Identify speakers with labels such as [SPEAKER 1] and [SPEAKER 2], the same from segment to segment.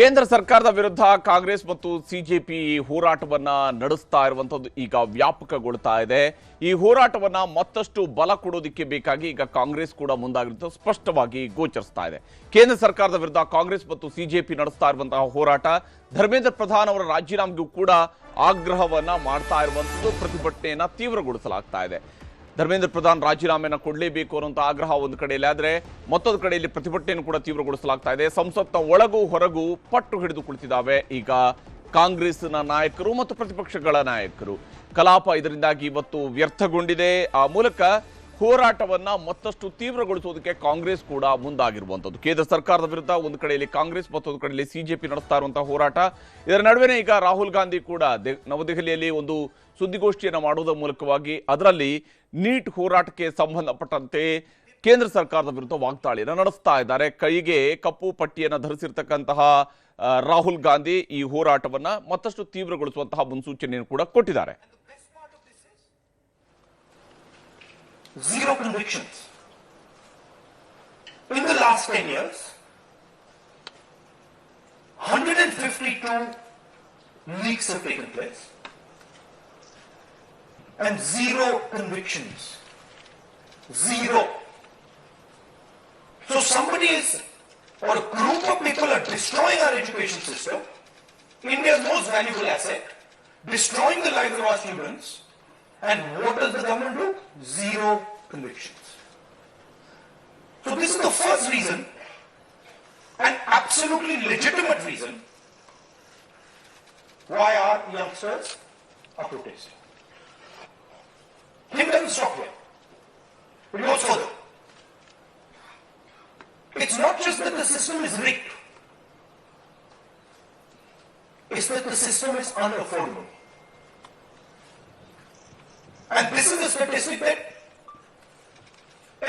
[SPEAKER 1] ಕೇಂದ್ರ ಸರ್ಕಾರದ ವಿರುದ್ಧ ಕಾಂಗ್ರೆಸ್ ಮತ್ತು ಸಿಜೆಪಿ ಹೋರಾಟವನ್ನ ನಡೆಸ್ತಾ ಇರುವಂತದ್ದು ಈಗ ವ್ಯಾಪಕಗೊಳ್ತಾ ಇದೆ. ಈ ಹೋರಾಟವನ್ನ ಮತ್ತಷ್ಟು ಬಲ ಕೊಡೋದಕ್ಕೆ ಬೇಕಾಗಿ ಈಗ ಕಾಂಗ್ರೆಸ್ ಕೂಡ ಮುಂದಾಗಿರುವುದು ಸ್ಪಷ್ಟವಾಗಿ ಗೋಚರಿಸ್ತಾ ಇದೆ. ಕೇಂದ್ರ ಸರ್ಕಾರದ ವಿರುದ್ಧ ಕಾಂಗ್ರೆಸ್ ಮತ್ತು ಸಿಜೆಪಿ ನಡೆಸ್ತಾ ಇರುವಂತಹ ಹೋರಾಟ ಧರ್ಮೇಂದ್ರ ಪ್ರಧಾನ್ ಅವರ ರಾಜೀನಾಮೆಗೂ ಕೂಡ ಆಗ್ರಹವನ್ನ ಮಾಡ್ತಾ ಇರುವಂತದ್ದು, ಪ್ರತಿಭಟನೆಯನ್ನ ತೀವ್ರಗೊಳಿಸಲಾಗ್ತಾ ಇದೆ. ಧರ್ಮೇಂದ್ರ ಪ್ರಧಾನ್ ರಾಜೀನಾಮೆಯನ್ನು ಕೊಡಲೇಬೇಕು ಅನ್ನುವಂಥ ಆಗ್ರಹ ಒಂದು ಕಡೆಯಲ್ಲಿ ಆದರೆ ಮತ್ತೊಂದು ಕಡೆಯಲ್ಲಿ ಪ್ರತಿಭಟನೆಯನ್ನು ಕೂಡ ತೀವ್ರಗೊಳಿಸಲಾಗ್ತಾ ಇದೆ. ಸಂಸತ್ನ ಒಳಗೂ ಹೊರಗೂ ಪಟ್ಟು ಹಿಡಿದು ಕುಳಿತಿದ್ದಾವೆ ಈಗ ಕಾಂಗ್ರೆಸ್ನ ನಾಯಕರು ಮತ್ತು ಪ್ರತಿಪಕ್ಷಗಳ ನಾಯಕರು. ಕಲಾಪ ಇದರಿಂದಾಗಿ ಇವತ್ತು ವ್ಯರ್ಥಗೊಂಡಿದೆ. ಆ ಮೂಲಕ ಹೋರಾಟವನ್ನ ಮತ್ತಷ್ಟು ತೀವ್ರಗೊಳಿಸುವುದಕ್ಕೆ ಕಾಂಗ್ರೆಸ್ ಕೂಡ ಮುಂದಾಗಿರುವಂಥದ್ದು. ಕೇಂದ್ರ ಸರ್ಕಾರದ ವಿರುದ್ಧ ಒಂದು ಕಡೆಯಲ್ಲಿ ಕಾಂಗ್ರೆಸ್ ಮತ್ತೊಂದು ಕಡೆಯಲ್ಲಿ ಸಿಜೆಪಿ ನಡೆಸ್ತಾ ಇರುವಂತಹ ಹೋರಾಟ. ಇದರ ನಡುವೆನೇ ಈಗ ರಾಹುಲ್ ಗಾಂಧಿ ಕೂಡ ನವದೆಹಲಿಯಲ್ಲಿ ಒಂದು ಸುದ್ದಿಗೋಷ್ಠಿಯನ್ನು ಮಾಡುವುದರ ಮೂಲಕವಾಗಿ ಅದರಲ್ಲಿ ನೀಟ್ ಹೋರಾಟಕ್ಕೆ ಸಂಬಂಧಪಟ್ಟಂತೆ ಕೇಂದ್ರ ಸರ್ಕಾರದ ವಿರುದ್ಧ ವಾಗ್ದಾಳಿಯನ್ನು ನಡೆಸ್ತಾ ಇದ್ದಾರೆ. ಕೈಗೆ ಕಪ್ಪು ಪಟ್ಟಿಯನ್ನು ಧರಿಸಿರ್ತಕ್ಕಂತಹ ರಾಹುಲ್ ಗಾಂಧಿ ಈ ಹೋರಾಟವನ್ನ ಮತ್ತಷ್ಟು ತೀವ್ರಗೊಳಿಸುವಂತಹ ಮುನ್ಸೂಚನೆಯನ್ನು ಕೂಡ ಕೊಟ್ಟಿದ್ದಾರೆ.
[SPEAKER 2] Zero convictions. In the last 10 years, 152 leaks have taken place and zero convictions. Zero. So somebody is, or a group of people are destroying our education system, India's most valuable asset, destroying the lives of our students. And what does the government do? Zero convictions. So this is the first reason, an absolutely legitimate reason, why our youngsters are protesting. It doesn't stop here. It goes further. It's not just that the system is rigged. It's that the system is unaffordable. And this is a statistic that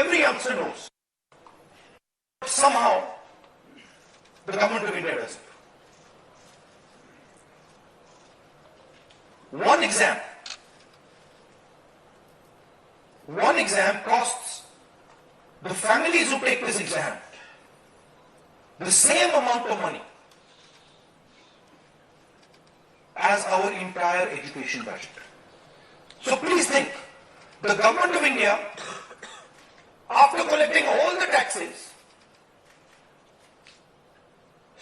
[SPEAKER 2] every youngster knows. Somehow, the government of India doesn't. One exam costs the families who take this exam the same amount of money as our entire education budget. So please think, the government of India, after collecting all the taxes,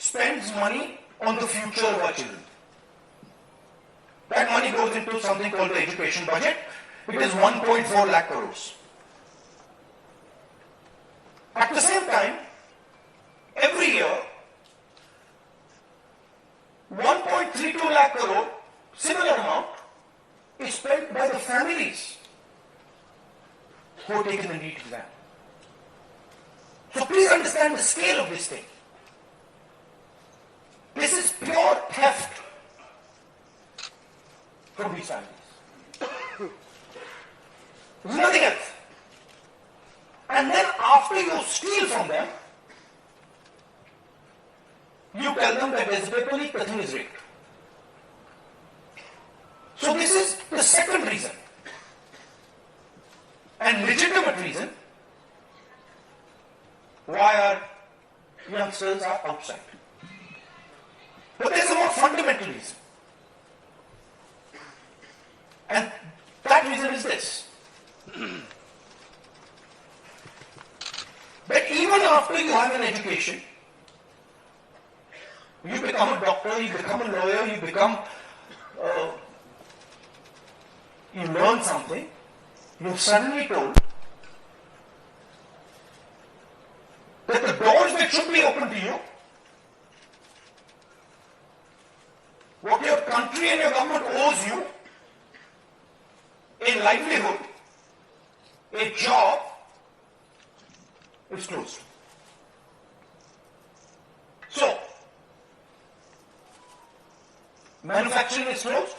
[SPEAKER 2] spends money on the future of our children. That money goes into something called the education budget. It is 1.4 lakh crores. At the same time, every year, 1.32 lakh crore, similar amount, is spent by the families who have taken the NEET exam. So please understand the scale of this thing. This is pure theft from these families. Nothing else. And then after you steal from them, you tell them that desperately the thing is rigged. So this is the second reason, and legitimate reason, why our youngsters are outside. But there's a more fundamental reason. And that reason is this. That even after you have an education, you become a doctor, you become a lawyer, you become you learn something, you're suddenly told that the doors that should be open to you, what your country and your government owes you, a livelihood, a job, is closed. So, manufacturing is closed.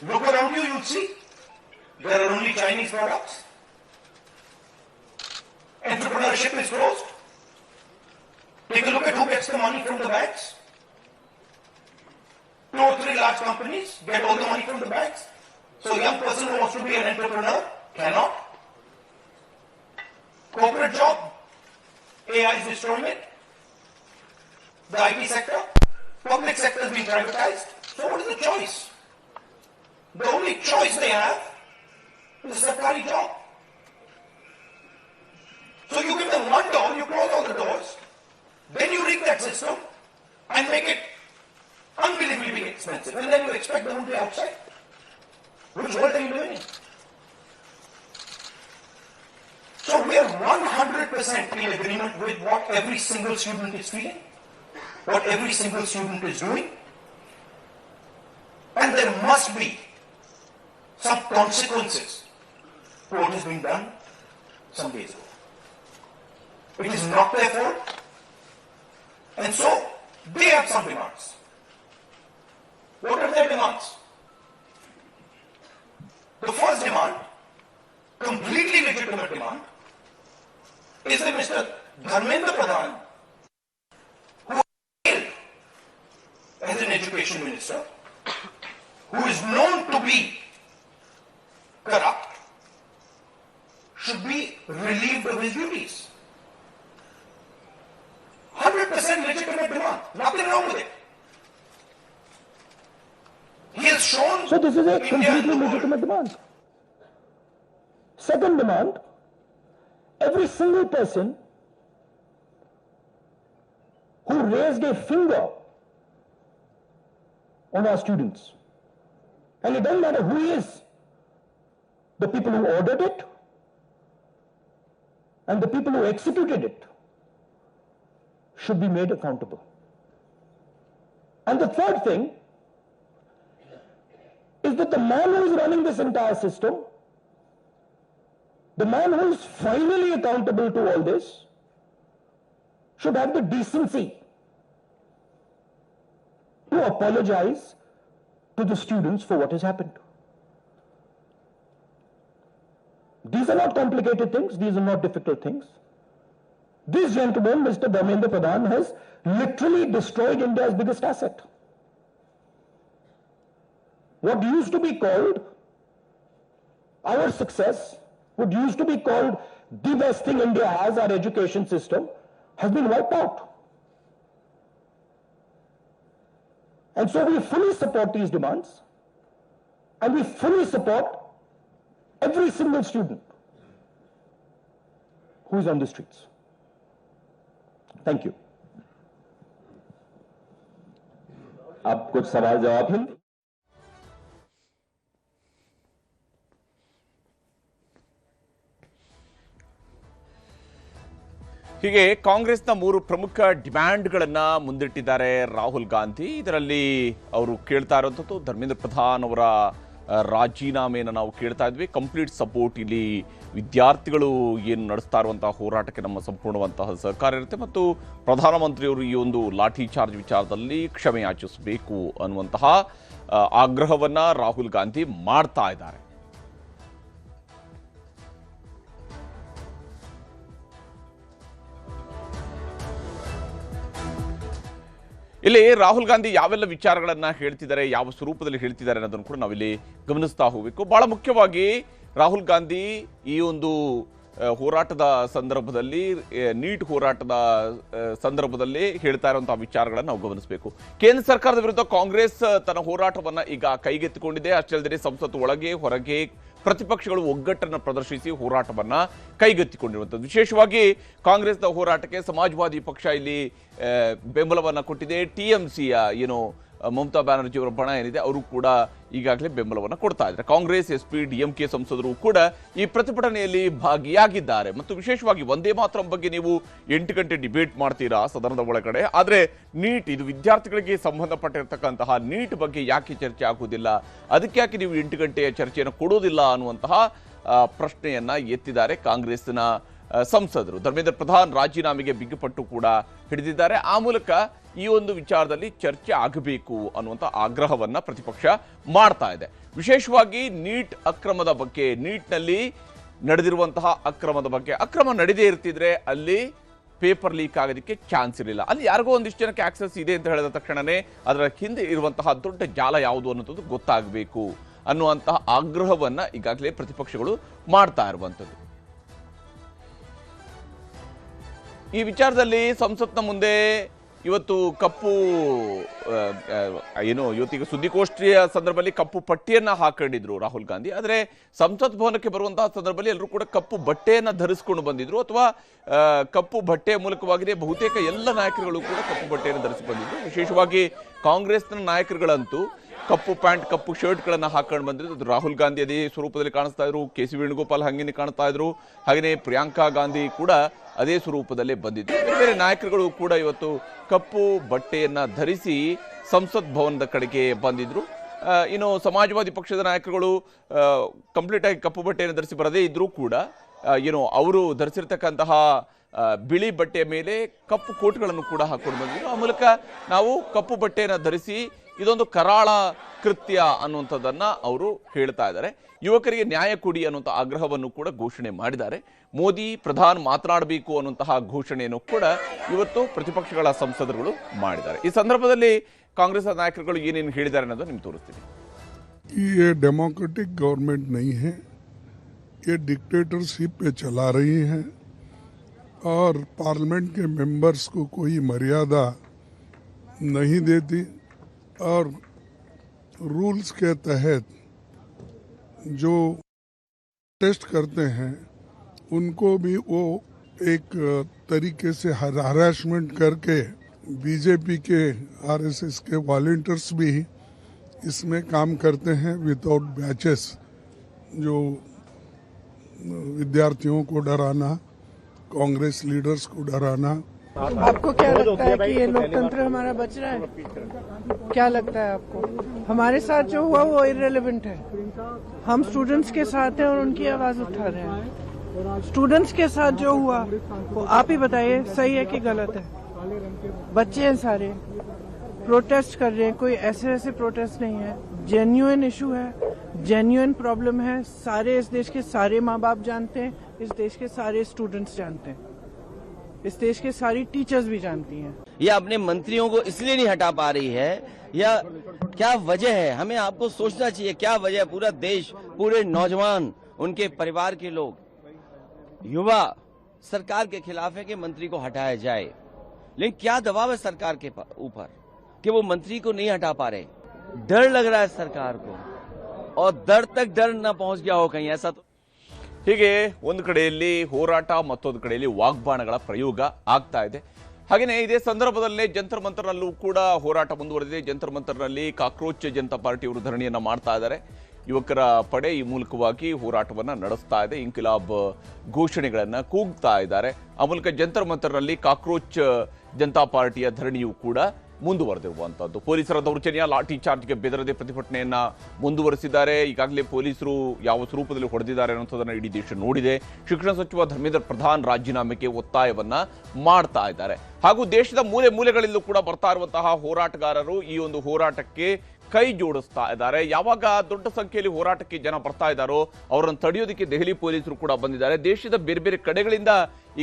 [SPEAKER 2] Look around you, you'll see there are only Chinese products. Entrepreneurship is closed. Take a look at who gets the money from the banks. 2 or 3 large companies get all the money from the banks. So a young person who wants to be an entrepreneur cannot. Corporate job, AI is destroying it. the IT sector, public sector is being privatized. So what is the choice? The only choice they have is a Sarkari job. So you give them one door, you close all the doors, then you rig that system and make it unbelievably expensive, and then you expect them to be outside. Which world are you living in? So we are 100% in agreement with what every single student is feeling, what every single student is doing, and there must be some consequences to what is being done some days ago. It is not their fault, and so they have some demands. What are their demands? The first demand, completely legitimate demand, is that Mr. Dharmendra Pradhan, who failed as an education minister, who is known to be corrupt, should be relieved of his duties. 100% legitimate demand. Nothing wrong with it. He has shown.
[SPEAKER 3] So this is a
[SPEAKER 2] India
[SPEAKER 3] completely legitimate demand. Second demand, every single person who raised a finger on our students, and it doesn't matter who he is, the people who ordered it and the people who executed it should be made accountable. And the third thing is that the man who is running this entire system, the man who is finally accountable to all this, should have the decency to apologize to the students for what has happened. These are not complicated things, these are not difficult things. This gentleman, Mr. Dharmendra Pradhan, has literally destroyed India's biggest asset. What used to be called our success, what used to be called the best thing India has, our education system, has been wiped out. And so we fully support these demands, and we fully support every single student who is on the streets. Thank you.
[SPEAKER 4] अब कुछ सवाल जवाब हैं।
[SPEAKER 1] ಹೀಗೆ ಕಾಂಗ್ರೆಸ್ನ 3 ಪ್ರಮುಖ ಡಿಮ್ಯಾಂಡ್ಗಳನ್ನ ಮುಂದಿಟ್ಟಿದ್ದಾರೆ ರಾಹುಲ್ ಗಾಂಧಿ. ಇದರಲ್ಲಿ ಅವರು ಕೇಳ್ತಾ ಇರುವಂಥದ್ದು ಧರ್ಮೇಂದ್ರ ಪ್ರಧಾನ್ ಅವರ ರಾಜೀನಾಮೆಯನ್ನು ನಾವು ಕೇಳ್ತಾ ಇದ್ವಿ. ಕಂಪ್ಲೀಟ್ ಸಪೋರ್ಟ್, ಇಲ್ಲಿ ವಿದ್ಯಾರ್ಥಿಗಳು ಏನು ನಡೆಸ್ತಾ ಇರುವಂತಹ ಹೋರಾಟಕ್ಕೆ ನಮ್ಮ ಸಂಪೂರ್ಣವಂತಹ ಸಹಕಾರ ಇರುತ್ತೆ ಮತ್ತು ಪ್ರಧಾನಮಂತ್ರಿಯವರು ಈ ಒಂದು ಲಾಠಿ ಚಾರ್ಜ್ ವಿಚಾರದಲ್ಲಿ ಕ್ಷಮೆ ಯಾಚಿಸಬೇಕು ಅನ್ನುವಂತಹ ಆಗ್ರಹವನ್ನ ರಾಹುಲ್ ಗಾಂಧಿ ಮಾಡ್ತಾ ಇದ್ದಾರೆ. ಇಲ್ಲಿ ರಾಹುಲ್ ಗಾಂಧಿ ಯಾವೆಲ್ಲ ವಿಚಾರಗಳನ್ನ ಹೇಳ್ತಿದ್ದಾರೆ, ಯಾವ ಸ್ವರೂಪದಲ್ಲಿ ಹೇಳ್ತಿದ್ದಾರೆ ಅನ್ನೋದನ್ನು ಕೂಡ ನಾವಿಲ್ಲಿ ಗಮನಿಸ್ತಾ ಹೋಗಬೇಕು. ಬಹಳ ಮುಖ್ಯವಾಗಿ ರಾಹುಲ್ ಗಾಂಧಿ ಈ ಒಂದು ಹೋರಾಟದ ಸಂದರ್ಭದಲ್ಲಿ, ನೀಟ್ ಹೋರಾಟದ ಸಂದರ್ಭದಲ್ಲಿ ಹೇಳ್ತಾ ಇರುವಂತಹ ವಿಚಾರಗಳನ್ನು ನಾವು ಗಮನಿಸಬೇಕು. ಕೇಂದ್ರ ಸರ್ಕಾರದ ವಿರುದ್ಧ ಕಾಂಗ್ರೆಸ್ ತನ್ನ ಹೋರಾಟವನ್ನ ಈಗ ಕೈಗೆತ್ತಿಕೊಂಡಿದೆ. ಅಷ್ಟೇ ಅಲ್ಲದೆ ಸಂಸತ್ತು ಒಳಗೆ ಹೊರಗೆ ಪ್ರತಿಪಕ್ಷಗಳು ಒಗ್ಗಟ್ಟನ್ನು ಪ್ರದರ್ಶಿಸಿ ಹೋರಾಟವನ್ನ ಕೈಗೆತ್ತಿಕೊಂಡಿರುವಂಥದ್ದು. ವಿಶೇಷವಾಗಿ ಕಾಂಗ್ರೆಸ್ನ ಹೋರಾಟಕ್ಕೆ ಸಮಾಜವಾದಿ ಪಕ್ಷ ಇಲ್ಲಿ ಬೆಂಬಲವನ್ನು ಕೊಟ್ಟಿದೆ. ಟಿಎಂಸಿಯ ಏನು ಮಮತಾ ಬ್ಯಾನರ್ಜಿ ಅವರ ಬಣ ಏನಿದೆ ಅವರು ಕೂಡ ಈಗಾಗಲೇ ಬೆಂಬಲವನ್ನು ಕೊಡ್ತಾ ಇದ್ದಾರೆ. ಕಾಂಗ್ರೆಸ್, ಎಸ್ಪಿ, ಡಿಎಂಕೆ ಸಂಸದರು ಕೂಡ ಈ ಪ್ರತಿಭಟನೆಯಲ್ಲಿ ಭಾಗಿಯಾಗಿದ್ದಾರೆ. ಮತ್ತು ವಿಶೇಷವಾಗಿ ವಂದೇ ಮಾತರಂ ಬಗ್ಗೆ ನೀವು 8 ಗಂಟೆ ಡಿಬೇಟ್ ಮಾಡ್ತೀರಾ ಸದನದ ಒಳಗಡೆ, ಆದರೆ ನೀಟ್, ಇದು ವಿದ್ಯಾರ್ಥಿಗಳಿಗೆ ಸಂಬಂಧಪಟ್ಟಿರ್ತಕ್ಕಂತಹ ನೀಟ್ ಬಗ್ಗೆ ಯಾಕೆ ಚರ್ಚೆ ಆಗುವುದಿಲ್ಲ, ಅದಕ್ಕೆ ಯಾಕೆ ನೀವು 8 ಗಂಟೆಯ ಚರ್ಚೆಯನ್ನು ಕೊಡೋದಿಲ್ಲ ಅನ್ನುವಂತಹ ಪ್ರಶ್ನೆಯನ್ನ ಎತ್ತಿದ್ದಾರೆ ಕಾಂಗ್ರೆಸ್ನ ಸಂಸದರು. ಧರ್ಮೇಂದ್ರ ಪ್ರಧಾನ್ ರಾಜೀನಾಮೆಗೆ ಬಿಗ್ಗುಪಟ್ಟು ಕೂಡ ಹಿಡಿದಿದ್ದಾರೆ. ಆ ಮೂಲಕ ಈ ಒಂದು ವಿಚಾರದಲ್ಲಿ ಚರ್ಚೆ ಆಗಬೇಕು ಅನ್ನುವಂಥ ಆಗ್ರಹವನ್ನ ಪ್ರತಿಪಕ್ಷ ಮಾಡ್ತಾ ಇದೆ. ವಿಶೇಷವಾಗಿ ನೀಟ್ ಅಕ್ರಮದ ಬಗ್ಗೆ, ನೀಟ್ನಲ್ಲಿ ನಡೆದಿರುವಂತಹ ಅಕ್ರಮದ ಬಗ್ಗೆ, ಅಕ್ರಮ ನಡೆದೇ ಇರ್ತಿದ್ರೆ ಅಲ್ಲಿ ಪೇಪರ್ ಲೀಕ್ ಆಗೋದಕ್ಕೆ ಚಾನ್ಸ್ ಇರಲಿಲ್ಲ. ಅಲ್ಲಿ ಯಾರಿಗೋ ಒಂದಿಷ್ಟು ಜನಕ್ಕೆ ಆಕ್ಸೆಸ್ ಇದೆ ಅಂತ ಹೇಳಿದ ತಕ್ಷಣವೇ ಅದರ ಹಿಂದೆ ಇರುವಂತಹ ದೊಡ್ಡ ಜಾಲ ಯಾವುದು ಅನ್ನೋದು ಗೊತ್ತಾಗಬೇಕು ಅನ್ನುವಂತಹ ಆಗ್ರಹವನ್ನ ಈಗಾಗಲೇ ಪ್ರತಿಪಕ್ಷಗಳು ಮಾಡ್ತಾ ಇರುವಂಥದ್ದು. ಈ ವಿಚಾರದಲ್ಲಿ ಸಂಸತ್ನ ಮುಂದೆ ಇವತ್ತು ಕಪ್ಪು ಏನು ಇವತ್ತಿಗೆ ಸುದ್ದಿಗೋಷ್ಠಿಯ ಸಂದರ್ಭದಲ್ಲಿ ಕಪ್ಪು ಪಟ್ಟಿಯನ್ನ ಹಾಕೊಂಡಿದ್ರು ರಾಹುಲ್ ಗಾಂಧಿ. ಆದರೆ ಸಂಸತ್ ಭವನಕ್ಕೆ ಬರುವಂತಹ ಸಂದರ್ಭದಲ್ಲಿ ಎಲ್ಲರೂ ಕೂಡ ಕಪ್ಪು ಬಟ್ಟೆಯನ್ನ ಧರಿಸಿಕೊಂಡು ಬಂದಿದ್ರು, ಅಥವಾ ಕಪ್ಪು ಬಟ್ಟೆಯ ಮೂಲಕವಾಗಿಯೇ ಬಹುತೇಕ ಎಲ್ಲ ನಾಯಕರುಗಳು ಕೂಡ ಕಪ್ಪು ಬಟ್ಟೆಯನ್ನು ಧರಿಸಿ ಬಂದಿದ್ರು. ವಿಶೇಷವಾಗಿ ಕಾಂಗ್ರೆಸ್ನ ನಾಯಕರುಗಳಂತೂ ಕಪ್ಪು ಪ್ಯಾಂಟ್ ಕಪ್ಪು ಶರ್ಟ್ಗಳನ್ನು ಹಾಕೊಂಡು ಬಂದಿದ್ರು. ಅದು ರಾಹುಲ್ ಗಾಂಧಿ ಅದೇ ಸ್ವರೂಪದಲ್ಲಿ ಕಾಣಿಸ್ತಾ ಇದ್ರು, ಕೆ ಸಿ ವೇಣುಗೋಪಾಲ್ ಹಂಗೇನೆ ಕಾಣಿಸ್ತಾ ಇದ್ರು, ಹಾಗೆಯೇ ಪ್ರಿಯಾಂಕಾ ಗಾಂಧಿ ಕೂಡ ಅದೇ ಸ್ವರೂಪದಲ್ಲೇ ಬಂದಿದ್ರು. ಬೇರೆ ನಾಯಕರುಗಳು ಕೂಡ ಇವತ್ತು ಕಪ್ಪು ಬಟ್ಟೆಯನ್ನ ಧರಿಸಿ ಸಂಸತ್ ಭವನದ ಕಡೆಗೆ ಬಂದಿದ್ರು. ಇನ್ನು ಸಮಾಜವಾದಿ ಪಕ್ಷದ ನಾಯಕರುಗಳು ಕಂಪ್ಲೀಟ್ ಆಗಿ ಕಪ್ಪು ಬಟ್ಟೆಯನ್ನು ಧರಿಸಿ ಬರದೇ ಇದ್ರೂ ಕೂಡ ಏನು ಅವರು ಧರಿಸಿರ್ತಕ್ಕಂತಹ ಬಿಳಿ ಬಟ್ಟೆಯ ಮೇಲೆ ಕಪ್ಪು ಕೋಟ್ಗಳನ್ನು ಕೂಡ ಹಾಕೊಂಡು ಬಂದಿದ್ರು. ಆ ಮೂಲಕ ನಾವು ಕಪ್ಪು ಬಟ್ಟೆಯನ್ನು ಧರಿಸಿ ಇದೊಂದು ಕರಾಳ ಕೃತ್ಯ ಅನ್ನುವಂಥದ್ದನ್ನ ಅವರು ಹೇಳ್ತಾ ಇದ್ದಾರೆ. ಯುವಕರಿಗೆ ನ್ಯಾಯ ಕೊಡಿ ಅನ್ನುವಂಥ ಆಗ್ರಹವನ್ನು ಕೂಡ ಘೋಷಣೆ ಮಾಡಿದ್ದಾರೆ. ಮೋದಿ ಪ್ರಧಾನ್ ಮಾತನಾಡಬೇಕು ಅನ್ನುವಂತಹ ಘೋಷಣೆಯನ್ನು ಕೂಡ ಇವತ್ತು ಪ್ರತಿಪಕ್ಷಗಳ ಸಂಸದರುಗಳು ಮಾಡಿದ್ದಾರೆ. ಈ ಸಂದರ್ಭದಲ್ಲಿ ಕಾಂಗ್ರೆಸ್ ನಾಯಕರುಗಳು ಏನೇನು ಹೇಳಿದ್ದಾರೆ ಅನ್ನೋದು ನಿಮ್ಗೆ ತೋರಿಸ್ತೀನಿ.
[SPEAKER 5] ये डेमोक्रेटिक गवर्नमेंट नहीं है, ये डिक्टेटरशिप पे चला रही है और पार्लियामेंट के मेंबर्स को कोई मर्यादा नहीं देती और रूल्स के तहत जो टेस्ट करते हैं उनको भी वो एक तरीके से हरासमेंट करके बीजेपी के आरएसएस के वॉलंटियर्स भी इसमें काम करते हैं विदाउट बैचेस, जो विद्यार्थियों को डराना, कांग्रेस लीडर्स को डराना।
[SPEAKER 6] आपको क्या लगता है कि ये लोकतंत्र हमारा बच रहा है? क्या लगता है आपको? हमारे साथ जो हुआ वो इररिलेवेंट है। हम स्टूडेंट्स के साथ हैं और उनकी आवाज उठा रहे हैं। स्टूडेंट्स के साथ जो हुआ वो आप ही बताइए सही है कि गलत है? बच्चे हैं सारे, प्रोटेस्ट कर रहे हैं, कोई ऐसे प्रोटेस्ट नहीं है, जेन्युइन इशू है, जेन्युइन प्रॉब्लम है। सारे इस देश के सारे माँ बाप जानते हैं, इस देश के सारे स्टूडेंट्स जानते हैं, इस देश के सारी टीचर्स भी जानती हैं।
[SPEAKER 7] या अपने मंत्रियों को इसलिए नहीं हटा पा रही है, या क्या वजह है? हमें आपको सोचना चाहिए क्या वजह है। पूरा देश, पूरे नौजवान, उनके परिवार के लोग, युवा सरकार के खिलाफ है कि मंत्री को हटाया जाए, लेकिन क्या दबाव है सरकार के ऊपर कि वो मंत्री को नहीं हटा पा रहे? डर लग रहा है सरकार को, और डर तक डर न पहुंच गया हो कहीं ऐसा तो।
[SPEAKER 1] ಹೀಗೆ ಒಂದು ಕಡೆಯಲ್ಲಿ ಹೋರಾಟ, ಮತ್ತೊಂದು ಕಡೆಯಲ್ಲಿ ವಾಗ್ಬಾಣಗಳ ಪ್ರಯೋಗ ಆಗ್ತಾ ಇದೆ. ಹಾಗೆಯೇ ಇದೇ ಸಂದರ್ಭದಲ್ಲೇ ಜಂತರ್ ಮಂತರ್ನಲ್ಲೂ ಕೂಡ ಹೋರಾಟ ಮುಂದುವರೆದಿದೆ. ಜಂತರ್ ಮಂತರ್ನಲ್ಲಿ ಕಾಕ್ರೋಚ್ ಜನತಾ ಪಾರ್ಟಿಯವರು ಧರಣಿಯನ್ನ ಮಾಡ್ತಾ ಇದ್ದಾರೆ. ಯುವಕರ ಪಡೆ ಈ ಮೂಲಕವಾಗಿ ಹೋರಾಟವನ್ನ ನಡೆಸ್ತಾ ಇದೆ. ಇನ್ಕಿಲಾಬ್ ಘೋಷಣೆಗಳನ್ನ ಕೂಗ್ತಾ ಇದ್ದಾರೆ. ಆ ಮೂಲಕ ಜಂತರ್ ಮಂತರ್ನಲ್ಲಿ ಕಾಕ್ರೋಚ್ ಜನತಾ ಪಾರ್ಟಿಯ ಧರಣಿಯೂ ಕೂಡ ಮುಂದುವರೆದಿರುವಂತದ್ದು. ಪೊಲೀಸರ ದೌರ್ಜನ್ಯ, ಲಾಠಿ ಚಾರ್ಜ್ಗೆ ಬೆದರದೆ ಪ್ರತಿಭಟನೆಯನ್ನ ಮುಂದುವರೆಸಿದ್ದಾರೆ. ಈಗಾಗಲೇ ಪೊಲೀಸರು ಯಾವ ಸ್ವರೂಪದಲ್ಲಿ ಹೊಡೆದಿದ್ದಾರೆ ಅನ್ನೋದನ್ನ ಇಡೀ ದೇಶ ನೋಡಿದೆ. ಶಿಕ್ಷಣ ಸಚಿವ ಧರ್ಮೇಂದ್ರ ಪ್ರಧಾನ್ ರಾಜೀನಾಮೆಗೆ ಒತ್ತಾಯವನ್ನ ಮಾಡ್ತಾ ಇದ್ದಾರೆ. ಹಾಗೂ ದೇಶದ ಮೂಲೆ ಮೂಲೆಗಳಲ್ಲೂ ಕೂಡ ಬರ್ತಾ ಇರುವಂತಹ ಹೋರಾಟಗಾರರು ಈ ಒಂದು ಹೋರಾಟಕ್ಕೆ ಕೈ ಜೋಡಿಸ್ತಾ ಇದ್ದಾರೆ. ಯಾವಾಗ ದೊಡ್ಡ ಸಂಖ್ಯೆಯಲ್ಲಿ ಹೋರಾಟಕ್ಕೆ ಜನ ಬರ್ತಾ ಇದ್ದಾರೋ ಅವರನ್ನು ತಡೆಯೋದಕ್ಕೆ ದೆಹಲಿ ಪೊಲೀಸರು ಕೂಡ ಬಂದಿದ್ದಾರೆ. ದೇಶದ ಬೇರೆ ಬೇರೆ ಕಡೆಗಳಿಂದ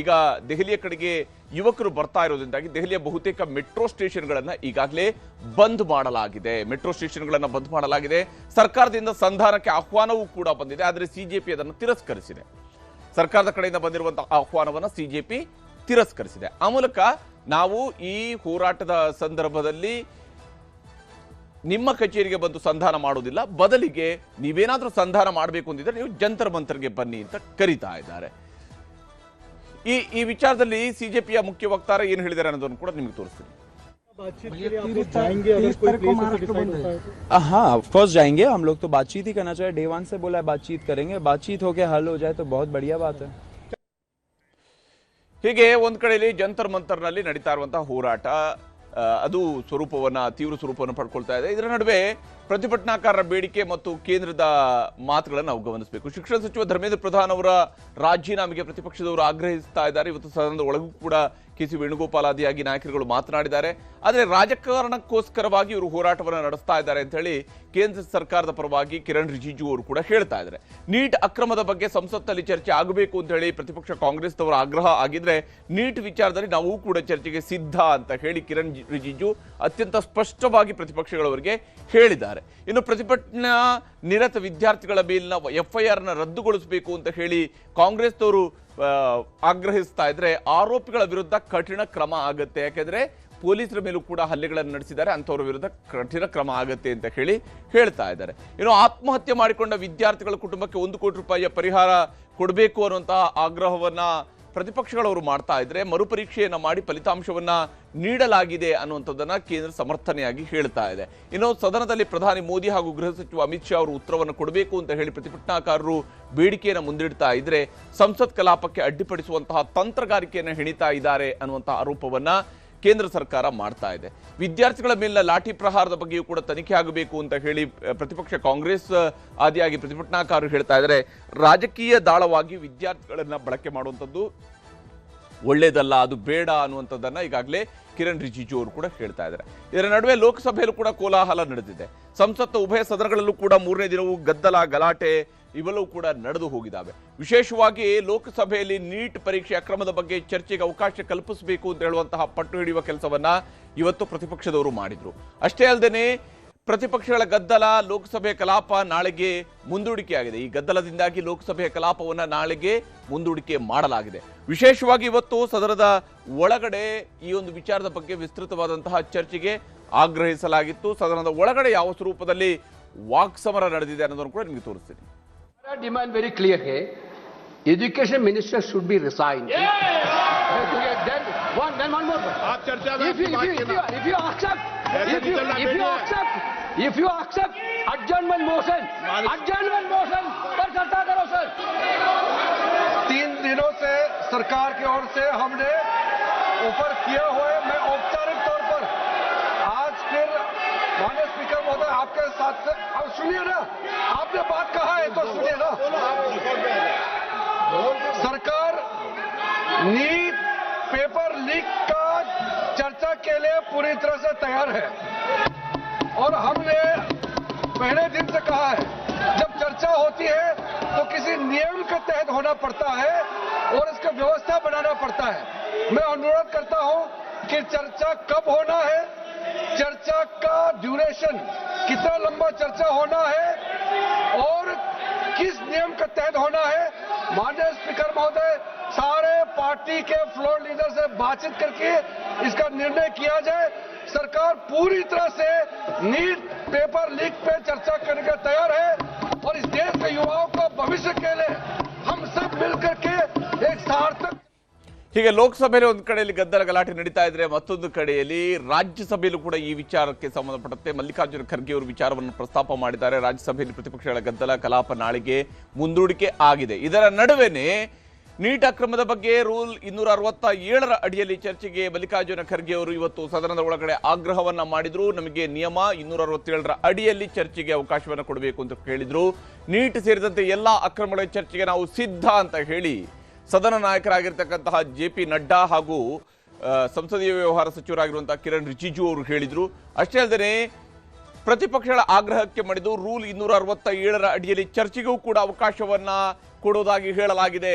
[SPEAKER 1] ಈಗ ದೆಹಲಿಯ ಕಡೆಗೆ ಯುವಕರು ಬರ್ತಾ ಇರೋದ್ರಿಂದಾಗಿ ದೆಹಲಿಯ ಬಹುತೇಕ ಮೆಟ್ರೋ ಸ್ಟೇಷನ್ಗಳನ್ನ ಈಗಾಗಲೇ ಬಂದ್ ಮಾಡಲಾಗಿದೆ. ಮೆಟ್ರೋ ಸ್ಟೇಷನ್ಗಳನ್ನ ಬಂದ್ ಮಾಡಲಾಗಿದೆ. ಸರ್ಕಾರದಿಂದ ಸಂಧಾನಕ್ಕೆ ಆಹ್ವಾನವೂ ಕೂಡ ಬಂದಿದೆ. ಆದರೆ ಸಿಜೆಪಿ ಅದನ್ನು ತಿರಸ್ಕರಿಸಿದೆ. ಸರ್ಕಾರದ ಕಡೆಯಿಂದ ಬಂದಿರುವಂತಹ ಆಹ್ವಾನವನ್ನು ಸಿಜೆಪಿ ತಿರಸ್ಕರಿಸಿದೆ. ಆ ಮೂಲಕ ನಾವು ಈ ಹೋರಾಟದ ಸಂದರ್ಭದಲ್ಲಿ ನಿಮ್ಮ ಕಚೇರಿಗೆ ಬಂದು ಸಂಧಾನ ಮಾಡೋದಿಲ್ಲ, ಬದಲಿಗೆ ನೀವೇನಾದ್ರೂ ಸಂಧಾನ ಮಾಡಬೇಕು ಅಂತಿದ್ರೆ ನೀವು ಜಂತರ್ ಮಂತರ್ಗೆ ಬನ್ನಿ ಅಂತ ಕರೀತಾ ಇದ್ದಾರೆ. ಈ ವಿಚಾರದಲ್ಲಿ ಸಿಜೆಪಿಯ ಮುಖ್ಯ ವಕ್ತಾರ ಏನು ಹೇಳಿದ್ದಾರೆ ಅನ್ನೋದನ್ನು ಕೂಡ ನಿಮಗೆ ತೋರಿಸ್ತೀನಿ.
[SPEAKER 8] हाँ ऑफ कोर्स जाएंगे हम लोग, तो बातचीत ही करना चाहिए। डे 1 से बोला है बातचीत करेंगे, बातचीत होके हल हो जाए तो बहुत बढ़िया बात है।
[SPEAKER 1] ಹೀಗೆ ಒಂದ್ ಕಡೆಯಲ್ಲಿ ಜಂತರ್ ಮಂತರ್ನಲ್ಲಿ ನಡೀತಾ ಇರುವಂತಹ ಹೋರಾಟ ಅದು ತೀವ್ರ ಸ್ವರೂಪವನ್ನು ಪಡ್ಕೊಳ್ತಾ ಇದೆ. ಇದರ ನಡುವೆ ಪ್ರತಿಭಟನಾಕಾರರ ಬೇಡಿಕೆ ಮತ್ತು ಕೇಂದ್ರದ ಮಾತುಗಳನ್ನು ನಾವು ಗಮನಿಸಬೇಕು. ಶಿಕ್ಷಣ ಸಚಿವ ಧರ್ಮೇಂದ್ರ ಪ್ರಧಾನ್ ಅವರ ರಾಜೀನಾಮೆಗೆ ಪ್ರತಿಪಕ್ಷದವರು ಆಗ್ರಹಿಸ್ತಾ ಇದ್ದಾರೆ. ಇವತ್ತು ಸದನದ ಒಳಗೂ ಕೂಡ ಕೆ ಸಿ ವೇಣುಗೋಪಾಲ್ ಆದಿಯಾಗಿ ನಾಯಕರುಗಳು ಮಾತನಾಡಿದ್ದಾರೆ. ಆದರೆ ರಾಜಕಾರಣಕ್ಕೋಸ್ಕರವಾಗಿ ಇವರು ಹೋರಾಟವನ್ನು ನಡೆಸ್ತಾ ಇದ್ದಾರೆ ಅಂತ ಹೇಳಿ ಕೇಂದ್ರ ಸರ್ಕಾರದ ಪರವಾಗಿ ಕಿರಣ್ ರಿಜಿಜು ಅವರು ಕೂಡ ಹೇಳ್ತಾ ಇದ್ದಾರೆ. ನೀಟ್ ಅಕ್ರಮದ ಬಗ್ಗೆ ಸಂಸತ್ನಲ್ಲಿ ಚರ್ಚೆ ಆಗಬೇಕು ಅಂತ ಹೇಳಿ ಪ್ರತಿಪಕ್ಷ ಕಾಂಗ್ರೆಸ್ನವರ ಆಗ್ರಹ ಆಗಿದ್ರೆ ನೀಟ್ ವಿಚಾರದಲ್ಲಿ ನಾವು ಕೂಡ ಚರ್ಚೆಗೆ ಸಿದ್ಧ ಅಂತ ಹೇಳಿ ಕಿರಣ್ ರಿಜಿಜು ಅತ್ಯಂತ ಸ್ಪಷ್ಟವಾಗಿ ಪ್ರತಿಪಕ್ಷಗಳವರಿಗೆ ಹೇಳಿದ್ದಾರೆ. ಇನ್ನು ಪ್ರತಿಭಟನಾ ನಿರತ ವಿದ್ಯಾರ್ಥಿಗಳ ಮೇಲಿನ ಎಫ್ಐಆರ್ ನ ರದ್ದುಗೊಳಿಸಬೇಕು ಅಂತ ಹೇಳಿ ಕಾಂಗ್ರೆಸ್ನವರು ಆಗ್ರಹಿಸ್ತಾ ಇದ್ರೆ ಆರೋಪಿಗಳ ವಿರುದ್ಧ ಕಠಿಣ ಕ್ರಮ ಆಗುತ್ತೆ. ಯಾಕೆಂದ್ರೆ ಪೊಲೀಸರ ಮೇಲೂ ಕೂಡ ಹಲ್ಲೆಗಳನ್ನು ನಡೆಸಿದ್ದಾರೆ, ಅಂಥವ್ರ ವಿರುದ್ಧ ಕಠಿಣ ಕ್ರಮ ಆಗುತ್ತೆ ಅಂತ ಹೇಳ್ತಾ ಇದ್ದಾರೆ. ಇನ್ನು ಆತ್ಮಹತ್ಯೆ ಮಾಡಿಕೊಂಡ ವಿದ್ಯಾರ್ಥಿಗಳ ಕುಟುಂಬಕ್ಕೆ 1 ಕೋಟಿ ರೂಪಾಯಿಯ ಪರಿಹಾರ ಕೊಡಬೇಕು ಅನ್ನುವಂತಹ ಆಗ್ರಹವನ್ನ ಪ್ರತಿಪಕ್ಷಗಳವರು ಮಾಡ್ತಾ ಇದ್ರೆ, ಮರುಪರೀಕ್ಷೆಯನ್ನ ಮಾಡಿ ಫಲಿತಾಂಶವನ್ನ ನೀಡಲಾಗಿದೆ ಅನ್ನುವಂಥದ್ದನ್ನ ಕೇಂದ್ರ ಸಮರ್ಥನೆಯಾಗಿ ಹೇಳ್ತಾ ಇದೆ. ಇನ್ನು ಸದನದಲ್ಲಿ ಪ್ರಧಾನಿ ಮೋದಿ ಹಾಗೂ ಗೃಹ ಸಚಿವ ಅಮಿತ್ ಶಾ ಅವರು ಉತ್ತರವನ್ನು ಕೊಡಬೇಕು ಅಂತ ಹೇಳಿ ಪ್ರತಿಭಟನಾಕಾರರು ಬೇಡಿಕೆಯನ್ನು ಮುಂದಿಡ್ತಾ ಇದ್ರೆ, ಸಂಸತ್ ಕಲಾಪಕ್ಕೆ ಅಡ್ಡಿಪಡಿಸುವಂತಹ ತಂತ್ರಗಾರಿಕೆಯನ್ನು ಹೆಣಿತಾ ಇದ್ದಾರೆ ಅನ್ನುವಂತಹ ಆರೋಪವನ್ನ ಕೇಂದ್ರ ಸರ್ಕಾರ ಮಾಡ್ತಾ ಇದೆ. ವಿದ್ಯಾರ್ಥಿಗಳ ಮೇಲಿನ ಲಾಠಿ ಪ್ರಹಾರದ ಬಗ್ಗೆಯೂ ಕೂಡ ತನಿಖೆ ಆಗಬೇಕು ಅಂತ ಹೇಳಿ ಪ್ರತಿಪಕ್ಷ ಕಾಂಗ್ರೆಸ್ ಆದಿಯಾಗಿ ಪ್ರತಿಭಟನಾಕಾರರು ಹೇಳ್ತಾ ಇದ್ದಾರೆ. ರಾಜಕೀಯ ದಾಳವಾಗಿ ವಿದ್ಯಾರ್ಥಿಗಳನ್ನ ಬಳಕೆ ಮಾಡುವಂಥದ್ದು ಒಳ್ಳೇದಲ್ಲ, ಅದು ಬೇಡ ಅನ್ನುವಂಥದ್ದನ್ನ ಈಗಾಗಲೇ ಕಿರಣ್ ರಿಜಿಜು ಅವರು ಕೂಡ ಹೇಳ್ತಾ ಇದ್ದಾರೆ. ಇದರ ನಡುವೆ ಲೋಕಸಭೆಯಲ್ಲೂ ಕೂಡ ಕೋಲಾಹಲ ನಡೆದಿದೆ. ಸಂಸತ್ ಉಭಯ ಸದನಗಳಲ್ಲೂ ಕೂಡ 3ನೇ ದಿನವೂ ಗದ್ದಲ ಗಲಾಟೆ ಇವೆಲ್ಲವೂ ಕೂಡ ನಡೆದು ಹೋಗಿದ್ದಾವೆ. ವಿಶೇಷವಾಗಿ ಲೋಕಸಭೆಯಲ್ಲಿ ನೀಟ್ ಪರೀಕ್ಷೆ ಅಕ್ರಮದ ಬಗ್ಗೆ ಚರ್ಚೆಗೆ ಅವಕಾಶ ಕಲ್ಪಿಸಬೇಕು ಅಂತ ಹೇಳುವಂತಹ ಪಟ್ಟು ಹಿಡಿಯುವ ಕೆಲಸವನ್ನ ಇವತ್ತು ಪ್ರತಿಪಕ್ಷದವರು ಮಾಡಿದ್ರು. ಅಷ್ಟೇ ಅಲ್ಲದೆ ಪ್ರತಿಪಕ್ಷಗಳ ಗದ್ದಲ, ಲೋಕಸಭೆ ಕಲಾಪ ನಾಳೆಗೆ ಮುಂದೂಡಿಕೆಯಾಗಿದೆ. ಈ ಗದ್ದಲದಿಂದಾಗಿ ಲೋಕಸಭೆಯ ಕಲಾಪವನ್ನು ನಾಳೆಗೆ ಮುಂದೂಡಿಕೆ ಮಾಡಲಾಗಿದೆ. ವಿಶೇಷವಾಗಿ ಇವತ್ತು ಸದನದ ಒಳಗಡೆ ಈ ಒಂದು ವಿಚಾರದ ಬಗ್ಗೆ ವಿಸ್ತೃತವಾದಂತಹ ಚರ್ಚೆಗೆ ಆಗ್ರಹಿಸಲಾಗಿತ್ತು. ಸದನದ ಒಳಗಡೆ ಯಾವ ಸ್ವರೂಪದಲ್ಲಿ ವಾಕ್ಸಮರ ನಡೆದಿದೆ ಅನ್ನೋದನ್ನು ಕೂಡ ನಿಮಗೆ ತೋರಿಸ್ತೀನಿ.
[SPEAKER 9] Demand very clear है. Education minister should be resigned. Then one more. If you accept adjournment motion पर चर्चा करो सर.
[SPEAKER 2] 3 दिनों से सरकार की ओर से हमने ऑफर किया हुआ है. मैं औपचारिक तौर पर आज फिर माननीय स्पीकर महोदय आपके साथ से अब सुनिए ना, आपने बात कहा है तो सुनिए ना. सरकार नीट पेपर लीक का चर्चा के लिए पूरी तरह से तैयार है और हमने पहले दिन से कहा है जब चर्चा होती है तो किसी नियम के तहत होना पड़ता है और इसका व्यवस्था बनाना पड़ता है. मैं अनुरोध करता हूं कि चर्चा कब होना है, चर्चा का ड्यूरेशन कितना लंबा चर्चा होना है और किस नियम के तहत होना है. माननीय स्पीकर महोदय सारे पार्टी के फ्लोर लीडर से बातचीत करके इसका निर्णय किया जाए. सरकार पूरी तरह से नीट पेपर लीक पे चर्चा करने के तैयार है और इस देश के युवाओं का भविष्य के लिए हम सब मिलकर के एक सार्थक.
[SPEAKER 1] ಹೀಗೆ ಲೋಕಸಭೆಯಲ್ಲಿ ಒಂದು ಕಡೆಯಲ್ಲಿ ಗದ್ದಲ ಗಲಾಟೆ ನಡೀತಾ ಇದ್ರೆ, ಮತ್ತೊಂದು ಕಡೆಯಲ್ಲಿ ರಾಜ್ಯಸಭೆಯಲ್ಲೂ ಕೂಡ ಈ ವಿಚಾರಕ್ಕೆ ಸಂಬಂಧಪಟ್ಟಂತೆ ಮಲ್ಲಿಕಾರ್ಜುನ ಖರ್ಗೆ ಅವರು ವಿಚಾರವನ್ನು ಪ್ರಸ್ತಾಪ ಮಾಡಿದ್ದಾರೆ. ರಾಜ್ಯಸಭೆಯಲ್ಲಿ ಪ್ರತಿಪಕ್ಷಗಳ ಗದ್ದಲ ಕಲಾಪ ನಾಳೆಗೆ ಮುಂದೂಡಿಕೆ ಆಗಿದೆ. ಇದರ ನಡುವೆನೇ ನೀಟ್ ಅಕ್ರಮದ ಬಗ್ಗೆ ರೂಲ್ 267ರ ಅಡಿಯಲ್ಲಿ ಚರ್ಚೆಗೆ ಮಲ್ಲಿಕಾರ್ಜುನ ಖರ್ಗೆ ಅವರು ಇವತ್ತು ಸದನದ ಒಳಗಡೆ ಆಗ್ರಹವನ್ನ ಮಾಡಿದ್ರು. ನಮಗೆ ನಿಯಮ 267ರ ಅಡಿಯಲ್ಲಿ ಚರ್ಚೆಗೆ ಅವಕಾಶವನ್ನು ಕೊಡಬೇಕು ಅಂತ ಕೇಳಿದ್ರು. ನೀಟ್ ಸೇರಿದಂತೆ ಎಲ್ಲಾ ಅಕ್ರಮಗಳ ಚರ್ಚೆಗೆ ನಾವು ಸಿದ್ಧ ಅಂತ ಹೇಳಿ ಸದನ ನಾಯಕರಾಗಿರ್ತಕ್ಕಂತಹ JP ನಡ್ಡಾ ಹಾಗೂ ಸಂಸದೀಯ ವ್ಯವಹಾರ ಸಚಿವರಾಗಿರುವಂತಹ ಕಿರಣ್ ರಿಜಿಜು ಅವರು ಹೇಳಿದ್ರು. ಅಷ್ಟೇ ಅಲ್ಲದೆ ಪ್ರತಿಪಕ್ಷಗಳ ಆಗ್ರಹಕ್ಕೆ ಮಾಡಿದ್ದು ರೂಲ್ 267ರ ಅಡಿಯಲ್ಲಿ ಚರ್ಚೆಗೂ ಕೂಡ ಅವಕಾಶವನ್ನ ಕೊಡೋದಾಗಿ ಹೇಳಲಾಗಿದೆ.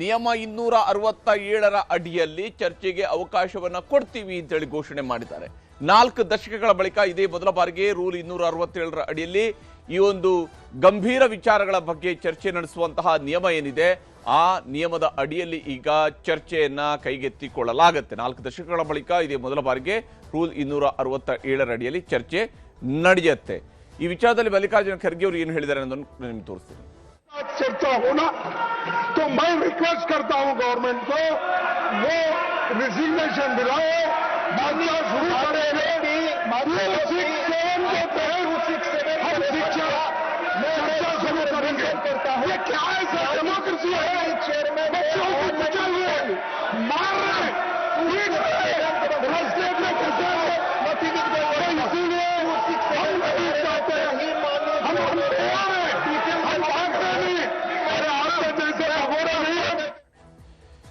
[SPEAKER 1] ನಿಯಮ 267ರ ಅಡಿಯಲ್ಲಿ ಚರ್ಚೆಗೆ ಅವಕಾಶವನ್ನ ಕೊಡ್ತೀವಿ ಅಂತೇಳಿ ಘೋಷಣೆ ಮಾಡಿದ್ದಾರೆ. 4 ದಶಕಗಳ ಬಳಿಕ ಇದೇ ಮೊದಲ ಬಾರಿಗೆ ರೂಲ್ 267ರ ಅಡಿಯಲ್ಲಿ ಈ ಒಂದು ಗಂಭೀರ ವಿಚಾರಗಳ ಬಗ್ಗೆ ಚರ್ಚೆ ನಡೆಸುವಂತಹ ನಿಯಮ ಏನಿದೆ, ಆ ನಿಯಮದ ಅಡಿಯಲ್ಲಿ ಈಗ ಚರ್ಚೆಯನ್ನ ಕೈಗೆತ್ತಿಕೊಳ್ಳಲಾಗುತ್ತೆ. 4 ದಶಕಗಳ ಬಳಿಕ ಇದೇ ಮೊದಲ ಬಾರಿಗೆ ರೂಲ್ 267ರ ಅಡಿಯಲ್ಲಿ ಚರ್ಚೆ ನಡೆಯುತ್ತೆ. ಈ ವಿಚಾರದಲ್ಲಿ ಮಲ್ಲಿಕಾರ್ಜುನ ಖರ್ಗೆ ಅವರು ಏನು ಹೇಳಿದ್ದಾರೆ ಅನ್ನೋದನ್ನು ನಿಮ್ಗೆ ತೋರಿಸ್ತೀನಿ.
[SPEAKER 5] चर्चा होना तो मैं रिक्वेस्ट करता हूं गवर्नमेंट को वो रिजिग्नेशन दिलाए, मामला शुरू करेंगे. चर्चा शुरू करेंगे. ये क्या है सर, डेमोक्रेसी है. बच्चों को बचाए हुए मार रहे इसीलिए हम नहीं चाहते, हम तैयार हैं, हम भाग रहे नहीं. अरे आपके जैसे अघोरा नहीं है.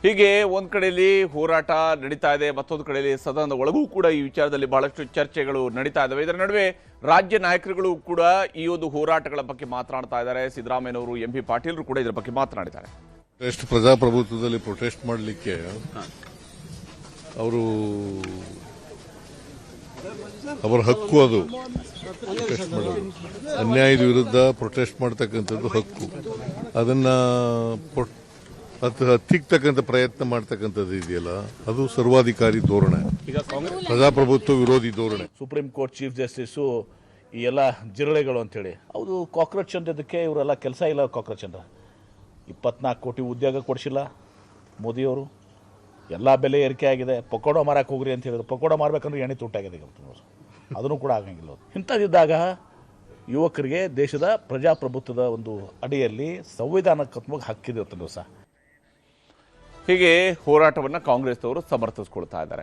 [SPEAKER 1] ಹೀಗೆ ಒಂದ್ ಕಡೆಯಲ್ಲಿ ಹೋರಾಟ ನಡೀತಾ ಇದೆ, ಮತ್ತೊಂದು ಕಡೆಯಲ್ಲಿ ಸದನದ ಒಳಗೂ ಕೂಡ ಈ ವಿಚಾರದಲ್ಲಿ ಬಹಳಷ್ಟು ಚರ್ಚೆಗಳು ನಡೀತಾ ಇದ್ದಾವೆ. ಇದರ ನಡುವೆ ರಾಜ್ಯ ನಾಯಕರುಗಳು ಕೂಡ ಈ ಒಂದು ಹೋರಾಟಗಳ ಬಗ್ಗೆ ಮಾತನಾಡ್ತಾ ಇದ್ದಾರೆ. ಸಿದ್ದರಾಮಯ್ಯನವರು, MP ಪಾಟೀಲ್ ಕೂಡ ಇದರ ಬಗ್ಗೆ ಮಾತನಾಡಿದ್ದಾರೆ.
[SPEAKER 10] ಎಷ್ಟು ಪ್ರಜಾಪ್ರಭುತ್ವದಲ್ಲಿ ಪ್ರೊಟೆಸ್ಟ್ ಮಾಡಲಿಕ್ಕೆ ಅವರ ಹಕ್ಕು, ಅದು ಪ್ರೊಟೆಸ್ಟ್ ಮಾಡೋದು, ಅನ್ಯಾಯದ ವಿರುದ್ಧ ಪ್ರೊಟೆಸ್ಟ್ ಮಾಡ್ತಕ್ಕಂಥದ್ದು ಹಕ್ಕು. ಅದನ್ನ ಹತ್ತಿಕ್ಕತಕ್ಕಂಥ ಪ್ರಯತ್ನ ಮಾಡ್ತಕ್ಕಂಥದ್ದು ಇದೆಯಲ್ಲ, ಅದು ಸರ್ವಾಧಿಕಾರಿ ಧೋರಣೆ. ಪ್ರಜಾಪ್ರಭುತ್ವ ವಿರೋಧಿ ಧೋರಣೆ.
[SPEAKER 11] ಸುಪ್ರೀಂ ಕೋರ್ಟ್ ಚೀಫ್ ಜಸ್ಟಿಸು ಈ ಎಲ್ಲ ಜಿರಳೆಗಳು ಅಂತೇಳಿ ಹೌದು, ಕಾಕ್ರೋಚ್ ಅಂದಿದ್ದಕ್ಕೆ ಇವರೆಲ್ಲ ಕೆಲಸ ಇಲ್ಲ. ಕಾಕ್ರೋಚ್ ಅಂತ 24 ಕೋಟಿ ಉದ್ಯೋಗ ಕೊಡಿಸಿಲ್ಲ ಮೋದಿಯವರು. ಎಲ್ಲ ಬೆಲೆ ಏರಿಕೆ ಆಗಿದೆ. ಪಕೋಡ ಮಾರಕ್ಕೆ ಹೋಗ್ರಿ ಅಂತ ಹೇಳಿದ್ರು. ಪಕೋಡ ಮಾರಬೇಕಂದ್ರೆ ಎಣ್ಣೆ ತುಟ್ಟಾಗಿದೆ ಇವತ್ತು. ಅದನ್ನು ಕೂಡ ಆಗಂಗಿಲ್ಲ. ಇಂಥದ್ದಿದ್ದಾಗ ಯುವಕರಿಗೆ ದೇಶದ ಪ್ರಜಾಪ್ರಭುತ್ವದ ಒಂದು ಅಡಿಯಲ್ಲಿ ಸಂವಿಧಾನಾತ್ಮಕ ಹಕ್ಕಿದೆ ಇವತ್ತು ದಿವಸ.
[SPEAKER 1] ಹೀಗೆ ಹೋರಾಟವನ್ನು ಕಾಂಗ್ರೆಸ್ನವರು ಸಮರ್ಥಿಸ್ಕೊಳ್ತಾ ಇದ್ದಾರೆ.